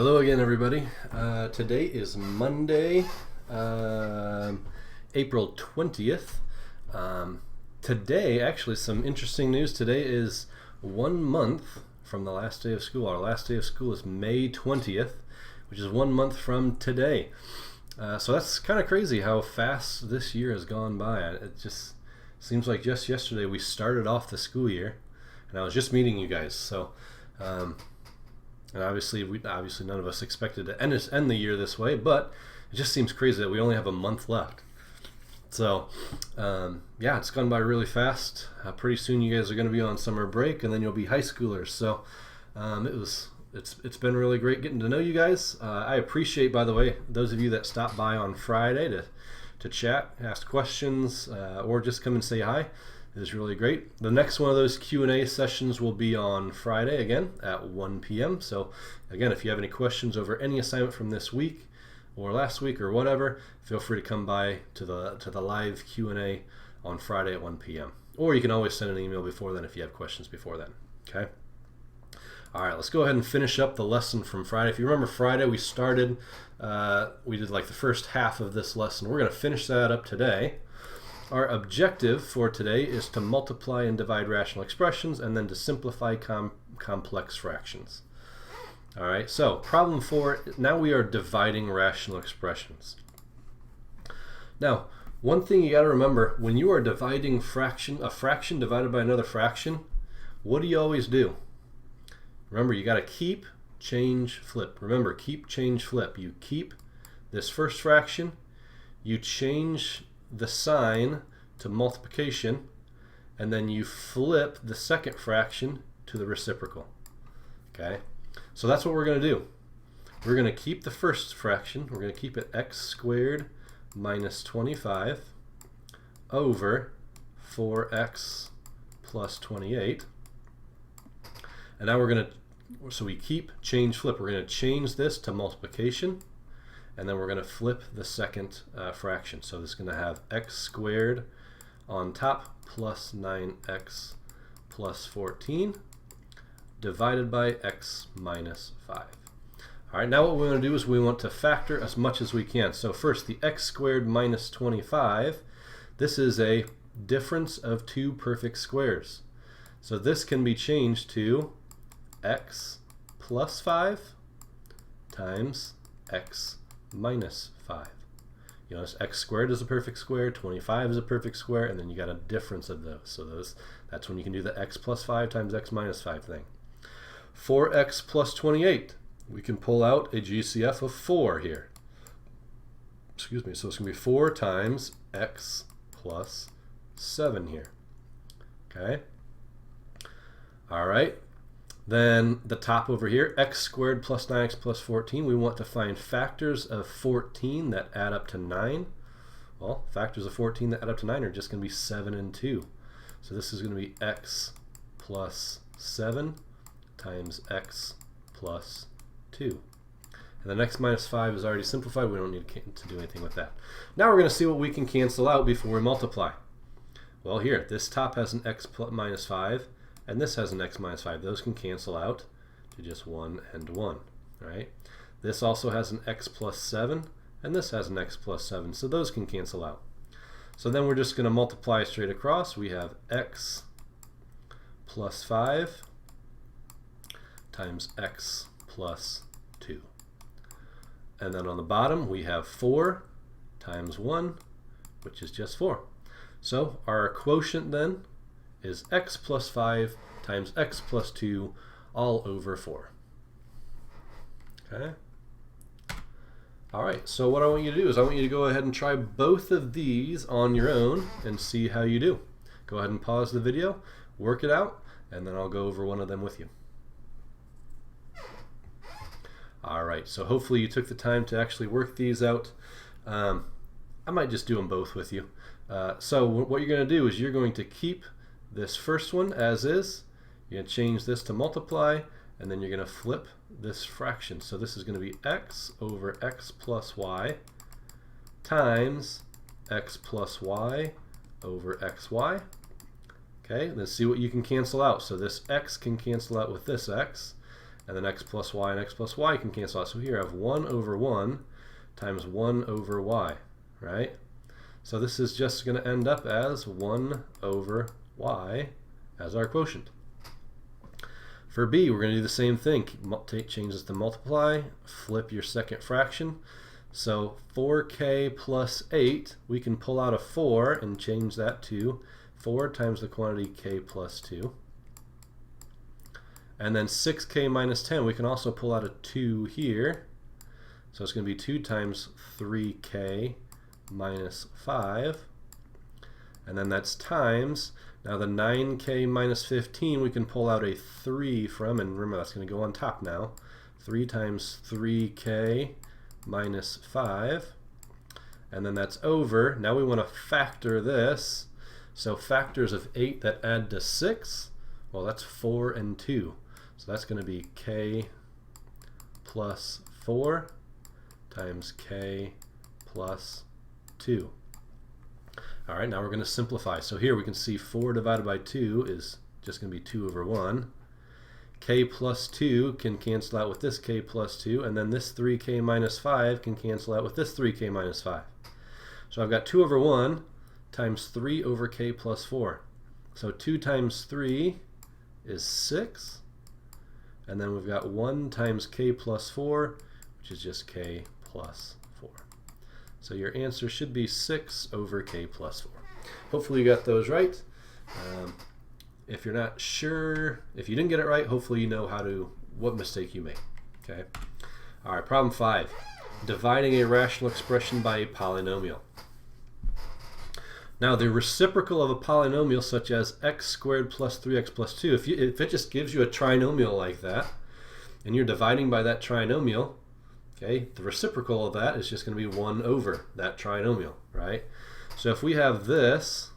Hello again, everybody. Today is Monday, April 20th. Today, actually, some interesting news. Today is 1 month from the last day of school. Our last day of school is May 20th, which is 1 month from today. So that's kind of crazy how fast this year has gone by. It just seems like just yesterday we started off the school year, and I was just meeting you guys. So. And obviously none of us expected to end the year this way, but it just seems crazy that we only have a month left. So, yeah, it's gone by really fast. Pretty soon you guys are going to be on summer break, and then you'll be high schoolers. So, it's been really great getting to know you guys. I appreciate, by the way, those of you that stopped by on Friday to chat, ask questions, or just come and say hi. It is really great. The next one of those Q&A sessions will be on Friday again at 1 p.m. So again, if you have any questions over any assignment from this week or last week or whatever, feel free to come by to the live Q&A on Friday at 1 p.m. Or you can always send an email before then if you have questions before then. Okay. All right, let's go ahead and finish up the lesson from Friday. If you remember Friday, we started, we did like the first half of this lesson. We're going to finish that up today. Our objective for today is to multiply and divide rational expressions and then to simplify complex fractions. All right, so problem 4, now we are dividing rational expressions. Now, one thing you got to remember, when you are dividing a fraction divided by another fraction, what do you always do? Remember, you got to keep, change, flip. Remember, keep, change, flip. You keep this first fraction, you change the sign to multiplication, and then you flip the second fraction to the reciprocal. Okay, so that's what we're going to do. We're going to keep the first fraction. We're going to keep it x squared minus 25 over 4x plus 28. And now we're going to, so we keep, change, flip. We're going to change this to multiplication, and then we're going to flip the second fraction. So this is going to have x squared on top plus 9x plus 14 divided by x minus 5. All right, now what we want to do is we want to factor as much as we can. So first, the x squared minus 25, this is a difference of two perfect squares. So this can be changed to x plus 5 times x minus 5. You know, x squared is a perfect square, 25 is a perfect square, and then you got a difference of those. So that's when you can do the x plus 5 times x minus 5 thing. 4x plus 28. We can pull out a GCF of 4 here. Excuse me. So it's going to be 4 times x plus 7 here. Okay. All right. Then the top over here, x squared plus 9x plus 14, we want to find factors of 14 that add up to 9. Well, factors of 14 that add up to 9 are just going to be 7 and 2. So this is going to be x plus 7 times x plus 2. And then x minus 5 is already simplified. We don't need to do anything with that. Now we're going to see what we can cancel out before we multiply. Well, here, this top has an x minus 5. And this has an x minus 5. Those can cancel out to just 1 and 1. Right? This also has an x plus 7, and this has an x plus 7. So those can cancel out. So then we're just going to multiply straight across. We have x plus 5 times x plus 2. And then on the bottom we have 4 times 1, which is just 4. So our quotient then is x plus 5 times x plus 2 all over 4. Okay? All right, so what I want you to do is I want you to go ahead and try both of these on your own and see how you do. Go ahead and pause the video, work it out, and then I'll go over one of them with you. All right, so hopefully you took the time to actually work these out. I might just do them both with you. So what you're going to do is you're going to keep this first one as is. You're going to change this to multiply, and then you're going to flip this fraction. So this is going to be x over x plus y times x plus y over xy. Okay, let's see what you can cancel out. So this x can cancel out with this x, and then x plus y and x plus y can cancel out. So here I have 1 over 1 times 1 over y, right? So this is just going to end up as 1 over y as our quotient. For b, we're going to do the same thing. Change this to multiply, flip your second fraction. So 4k plus 8, we can pull out a 4 and change that to 4 times the quantity k plus 2. And then 6k minus 10, we can also pull out a 2 here. So it's going to be 2 times 3k minus 5. And then that's times, now the 9k minus 15, we can pull out a 3 from, and remember that's going to go on top now. 3 times 3k minus 5. And then that's over. Now we want to factor this. So factors of 8 that add to 6, well, that's 4 and 2. So that's going to be k plus 4 times k plus 2. All right, now we're going to simplify. So here we can see 4 divided by 2 is just going to be 2 over 1. K plus 2 can cancel out with this k plus 2, and then this 3k minus 5 can cancel out with this 3k minus 5. So I've got 2 over 1 times 3 over k plus 4. So 2 times 3 is 6, and then we've got 1 times k plus 4, which is just k plus 4. So your answer should be 6 over k plus 4. Hopefully you got those right. If you're not sure, if you didn't get it right, hopefully you know what mistake you made. Okay. All right, problem 5. Dividing a rational expression by a polynomial. Now the reciprocal of a polynomial such as x squared plus 3x plus 2, if it just gives you a trinomial like that, and you're dividing by that trinomial, okay, the reciprocal of that is just going to be 1 over that trinomial, right? So if we have this,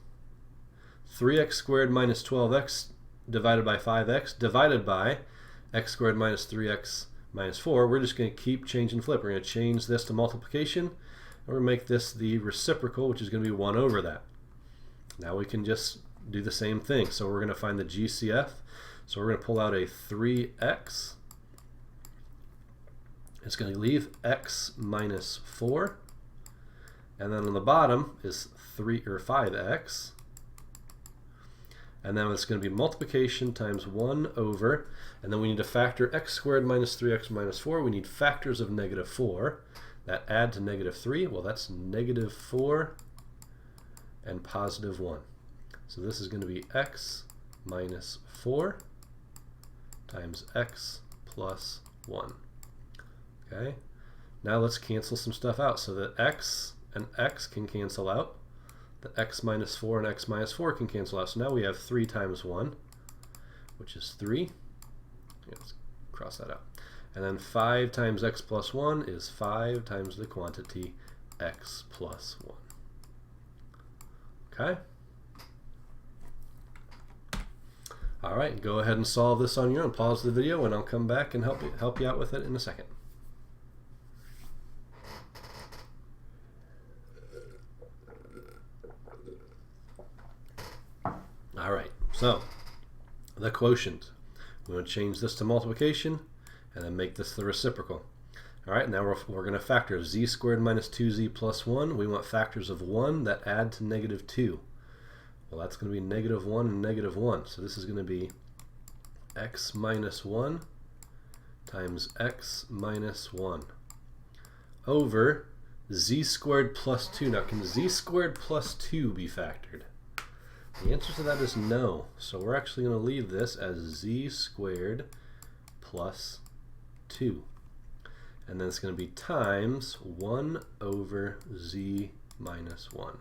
3x squared minus 12x divided by 5x divided by x squared minus 3x minus 4, we're just going to keep changing flip. We're going to change this to multiplication, and we're going to make this the reciprocal, which is going to be 1 over that. Now we can just do the same thing. So we're going to find the GCF. So we're going to pull out a 3x. It's going to leave x minus 4. And then on the bottom is 5x. And then it's going to be multiplication times 1 over, and then we need to factor x squared minus 3x minus 4. We need factors of negative 4 that add to negative 3. Well, that's negative 4 and positive 1. So this is going to be x minus 4 times x plus 1. Okay. Now let's cancel some stuff out so that x and x can cancel out. The x minus 4 and x minus 4 can cancel out. So now we have 3 times 1, which is 3. Let's cross that out. And then 5 times x plus 1 is 5 times the quantity x plus 1. Okay? All right, go ahead and solve this on your own. Pause the video and I'll come back and help you out with it in a second. All right, so the quotient. We want to change this to multiplication and then make this the reciprocal. All right, now we're going to factor z squared minus 2z plus 1. We want factors of 1 that add to negative 2. Well, that's going to be negative 1 and negative 1. So this is going to be x minus 1 times x minus 1 over z squared plus 2. Now, can z squared plus 2 be factored? The answer to that is no. So we're actually going to leave this as z squared plus 2. And then it's going to be times 1 over z minus 1.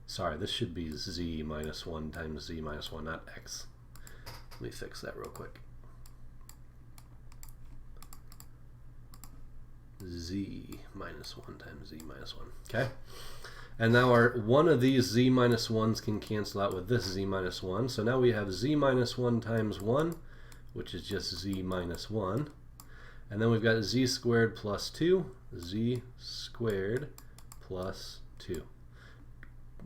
Sorry, this should be z minus 1 times z minus 1, not x. Let me fix that real quick. Z minus 1 times z minus 1. Okay? And now one of these z minus 1s can cancel out with this z minus 1. So now we have z minus 1 times 1, which is just z minus 1. And then we've got z squared plus 2, z squared plus 2.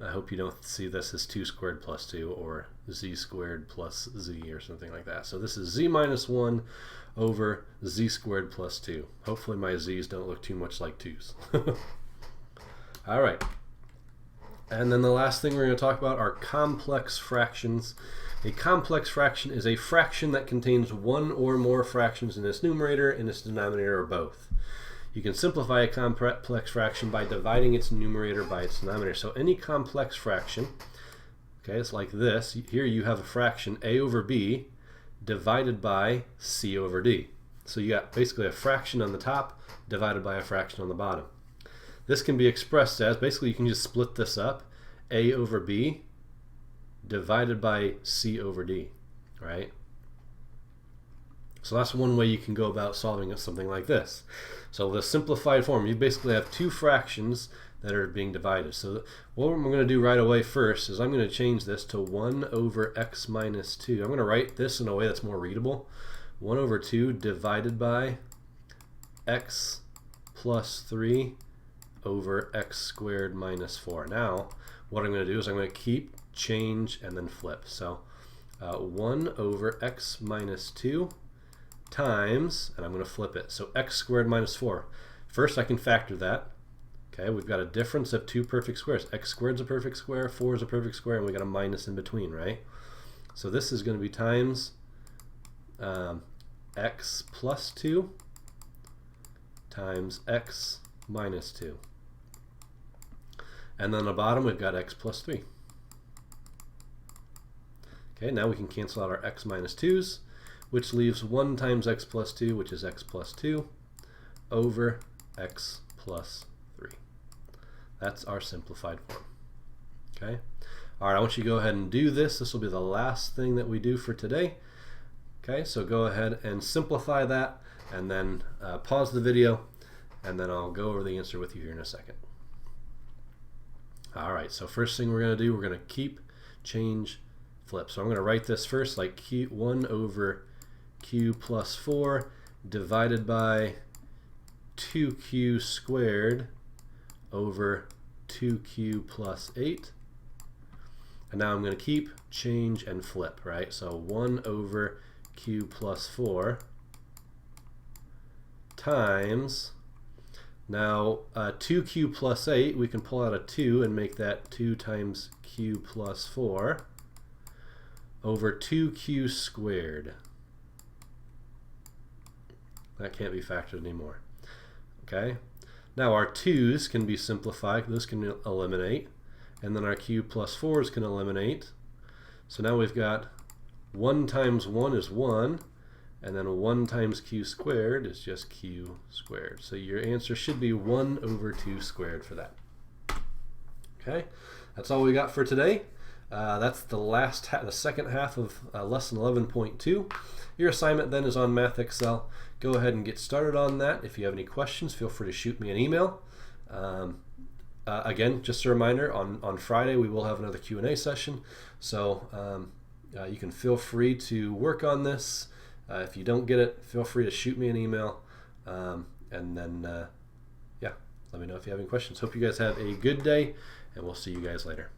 I hope you don't see this as 2 squared plus 2 or z squared plus z or something like that. So this is z minus 1 over z squared plus 2. Hopefully my z's don't look too much like 2's. All right. And then the last thing we're going to talk about are complex fractions. A complex fraction is a fraction that contains one or more fractions in its numerator, in its denominator, or both. You can simplify a complex fraction by dividing its numerator by its denominator. So any complex fraction, okay, it's like this. Here you have a fraction a over b divided by c over d. So you got basically a fraction on the top divided by a fraction on the bottom. This can be expressed as, basically you can just split this up, a over b divided by c over d, right? So that's one way you can go about solving something like this. So the simplified form, you basically have two fractions that are being divided. So what I'm going to do right away first is I'm going to change this to 1 over x minus 2. I'm going to write this in a way that's more readable. 1 over 2 divided by x plus 3 over x squared minus 4. Now what I'm going to do is I'm going to keep, change, and then flip. So 1 over x minus 2 times, and I'm going to flip it, so x squared minus 4. First I can factor that. Okay, we've got a difference of two perfect squares. X squared is a perfect square, 4 is a perfect square, and we got a minus in between, right? So this is going to be times x plus 2 times x minus 2. And then on the bottom we've got x plus 3. Okay, now we can cancel out our x minus 2's, which leaves 1 times x plus 2, which is x plus 2, over x plus 3. That's our simplified form. Okay? All right, I want you to go ahead and do this. This will be the last thing that we do for today. Okay, so go ahead and simplify that, and then pause the video, and then I'll go over the answer with you here in a second. All right, so first thing we're going to do, we're going to keep, change, flip. So I'm going to write this first like 1 over q plus 4 divided by 2q squared over 2q plus 8. And now I'm going to keep, change, and flip, right? So 1 over q plus 4 times, now 2q plus 8, we can pull out a 2 and make that 2 times q plus 4 over 2q squared. That can't be factored anymore. Okay, now our 2's can be simplified, those can eliminate, and then our q plus 4's can eliminate. So now we've got 1 times 1 is 1, and then 1 times q squared is just q squared. So your answer should be 1 over 2 squared for that. Okay, that's all we got for today. That's the second half of lesson 11.2. Your assignment then is on Math Excel. Go ahead and get started on that. If you have any questions, feel free to shoot me an email. Again, just a reminder, on Friday we will have another Q&A session, so you can feel free to work on this. If you don't get it, feel free to shoot me an email, and then yeah, let me know if you have any questions. Hope you guys have a good day, and we'll see you guys later.